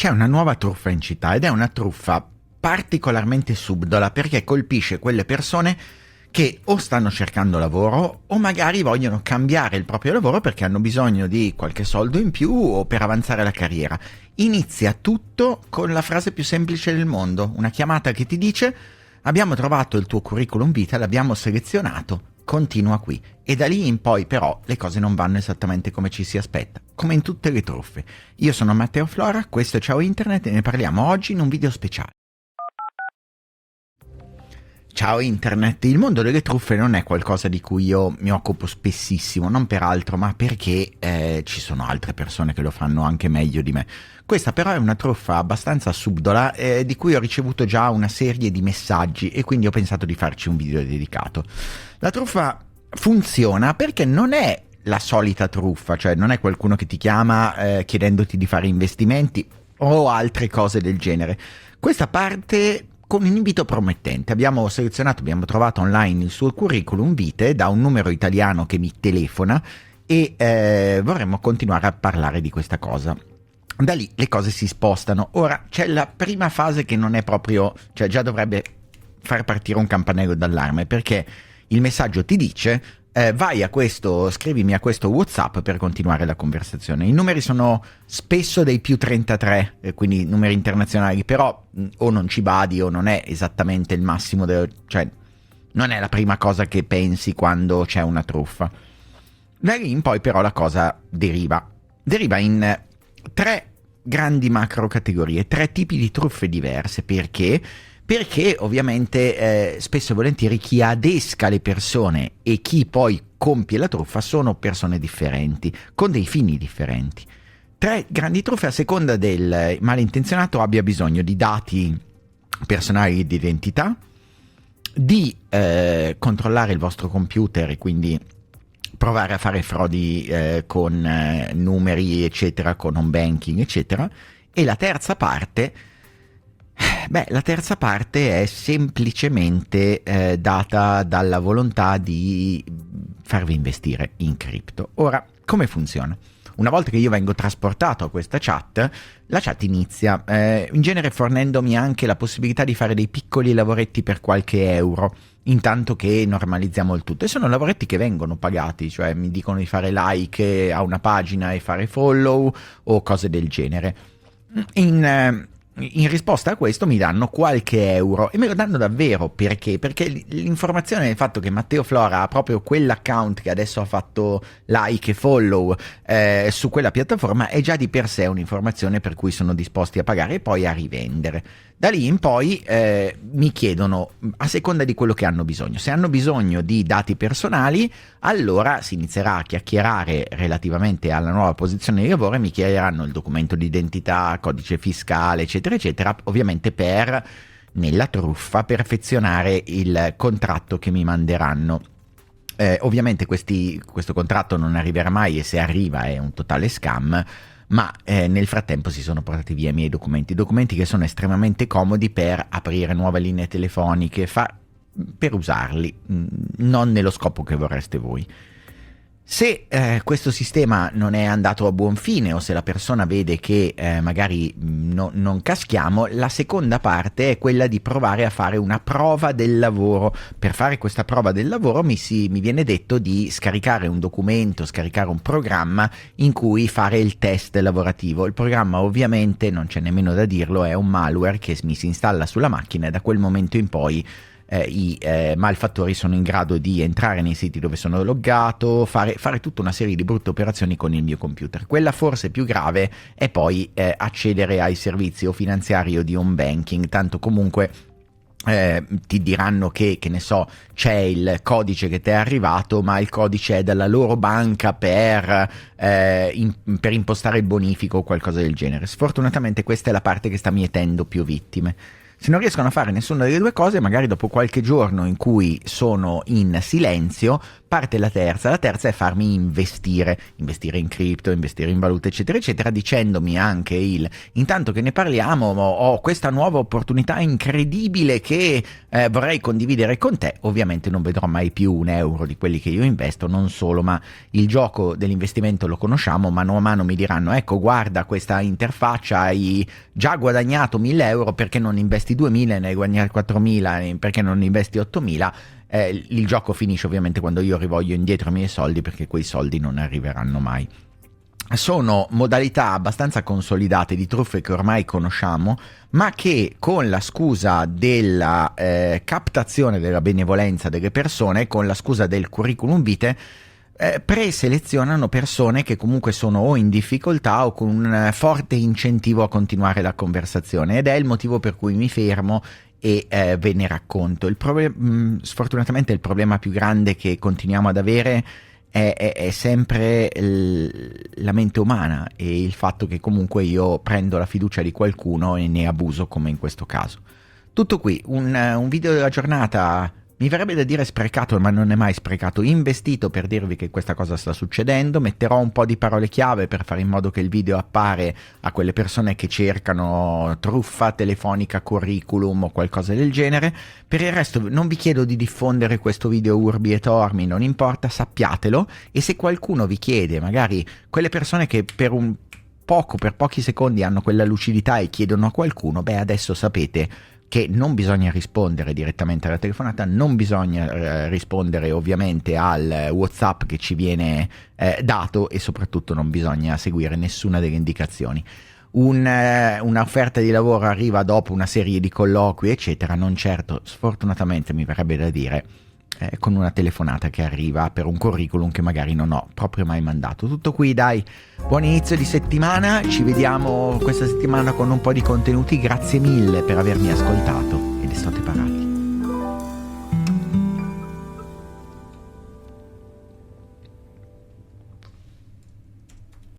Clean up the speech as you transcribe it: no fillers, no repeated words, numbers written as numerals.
C'è una nuova truffa in città ed è una truffa particolarmente subdola perché colpisce quelle persone che o stanno cercando lavoro o magari vogliono cambiare il proprio lavoro perché hanno bisogno di qualche soldo in più o per avanzare la carriera. Inizia tutto con la frase più semplice del mondo, una chiamata che ti dice: abbiamo trovato il tuo curriculum vitae, l'abbiamo selezionato, continua qui. E da lì in poi però le cose non vanno esattamente come ci si aspetta, come in tutte le truffe. Io sono Matteo Flora, questo è Ciao Internet e ne parliamo oggi in un video speciale. Ciao Internet, il mondo delle truffe non è qualcosa di cui io mi occupo spessissimo, non per altro, ma perché ci sono altre persone che lo fanno anche meglio di me. Questa però è una truffa abbastanza subdola di cui ho ricevuto già una serie di messaggi e quindi ho pensato di farci un video dedicato. La truffa funziona perché non è la solita truffa, cioè non è qualcuno che ti chiama chiedendoti di fare investimenti o altre cose del genere. Questa parte con un invito promettente. Abbiamo trovato online il suo curriculum vitae da un numero italiano che mi telefona e vorremmo continuare a parlare di questa cosa. Da lì le cose si spostano. Ora c'è la prima fase che non è proprio, cioè già dovrebbe far partire un campanello d'allarme, perché il messaggio ti dice vai a questo, scrivimi a questo WhatsApp per continuare la conversazione. I numeri sono spesso dei più 33, quindi numeri internazionali, però o non ci badi o non è esattamente il massimo, cioè non è la prima cosa che pensi quando c'è una truffa. Da lì in poi però la cosa deriva in tre grandi macro categorie, tre tipi di truffe diverse. Perché ovviamente spesso e volentieri chi adesca le persone e chi poi compie la truffa sono persone differenti, con dei fini differenti. Tre grandi truffe a seconda del malintenzionato abbia bisogno di dati personali di identità, di controllare il vostro computer e quindi provare a fare frodi con numeri eccetera, con home banking eccetera. E la terza parte è semplicemente data dalla volontà di farvi investire in cripto. Ora, come funziona? Una volta che io vengo trasportato a questa chat, la chat inizia in genere fornendomi anche la possibilità di fare dei piccoli lavoretti per qualche euro, intanto che normalizziamo il tutto. E sono lavoretti che vengono pagati, cioè mi dicono di fare like a una pagina e fare follow o cose del genere. In risposta a questo mi danno qualche euro e me lo danno davvero. Perché? Perché l'informazione del fatto che Matteo Flora ha proprio quell'account che adesso ha fatto like e follow su quella piattaforma è già di per sé un'informazione per cui sono disposti a pagare e poi a rivendere. Da lì in poi mi chiedono a seconda di quello che hanno bisogno. Se hanno bisogno di dati personali, allora si inizierà a chiacchierare relativamente alla nuova posizione di lavoro e mi chiederanno il documento di identità, codice fiscale, eccetera, eccetera, ovviamente per, nella truffa, perfezionare il contratto che mi manderanno. Ovviamente questo contratto non arriverà mai e se arriva è un totale scam. Ma nel frattempo si sono portati via i miei documenti che sono estremamente comodi per aprire nuove linee telefoniche, per usarli, non nello scopo che vorreste voi. Se questo sistema non è andato a buon fine o se la persona vede che magari non caschiamo, la seconda parte è quella di provare a fare una prova del lavoro. Per fare questa prova del lavoro mi viene detto di scaricare un documento, scaricare un programma in cui fare il test lavorativo. Il programma ovviamente, non c'è nemmeno da dirlo, è un malware che mi si installa sulla macchina e da quel momento in poi i malfattori sono in grado di entrare nei siti dove sono loggato, fare tutta una serie di brutte operazioni con il mio computer. Quella forse più grave è poi accedere ai servizi o finanziari o di home banking, tanto comunque ti diranno che ne so, c'è il codice che ti è arrivato, ma il codice è dalla loro banca per impostare il bonifico o qualcosa del genere. Sfortunatamente questa è la parte che sta mietendo più vittime. Se non riescono a fare nessuna delle due cose, magari dopo qualche giorno in cui sono in silenzio, parte la terza. La terza è farmi investire in cripto, investire in valuta, eccetera, eccetera, dicendomi anche intanto che ne parliamo, ho questa nuova opportunità incredibile che vorrei condividere con te. Ovviamente non vedrò mai più un euro di quelli che io investo, non solo, ma il gioco dell'investimento lo conosciamo. Mano a mano mi diranno: ecco, guarda questa interfaccia, hai già guadagnato 1.000 euro, perché non investi 2.000 e ne hai guadagnati 4.000, perché non investi 8.000? Il gioco finisce ovviamente quando io rivoglio indietro i miei soldi, perché quei soldi non arriveranno mai. Sono modalità abbastanza consolidate di truffe che ormai conosciamo, ma che con la scusa della captazione della benevolenza delle persone, con la scusa del curriculum vitae, preselezionano persone che comunque sono o in difficoltà o con un forte incentivo a continuare la conversazione, ed è il motivo per cui mi fermo e ve ne racconto. Sfortunatamente il problema più grande che continuiamo ad avere è sempre la mente umana, e il fatto che comunque io prendo la fiducia di qualcuno e ne abuso, come in questo caso. Tutto qui, un video della giornata, mi verrebbe da dire sprecato, ma non è mai sprecato, investito, per dirvi che questa cosa sta succedendo. Metterò un po' di parole chiave per fare in modo che il video appare a quelle persone che cercano truffa telefonica, curriculum o qualcosa del genere. Per il resto non vi chiedo di diffondere questo video urbi e tormi, non importa, sappiatelo. E se qualcuno vi chiede, magari quelle persone che per pochi secondi hanno quella lucidità e chiedono a qualcuno, beh, adesso sapete che non bisogna rispondere direttamente alla telefonata, non bisogna rispondere ovviamente al WhatsApp che ci viene dato, e soprattutto non bisogna seguire nessuna delle indicazioni. Un'offerta di lavoro arriva dopo una serie di colloqui, eccetera, non certo, sfortunatamente mi verrebbe da dire, con una telefonata che arriva per un curriculum che magari non ho proprio mai mandato. Tutto qui, dai, buon inizio di settimana, ci vediamo questa settimana con un po' di contenuti. Grazie mille per avermi ascoltato, ed Estote parlando.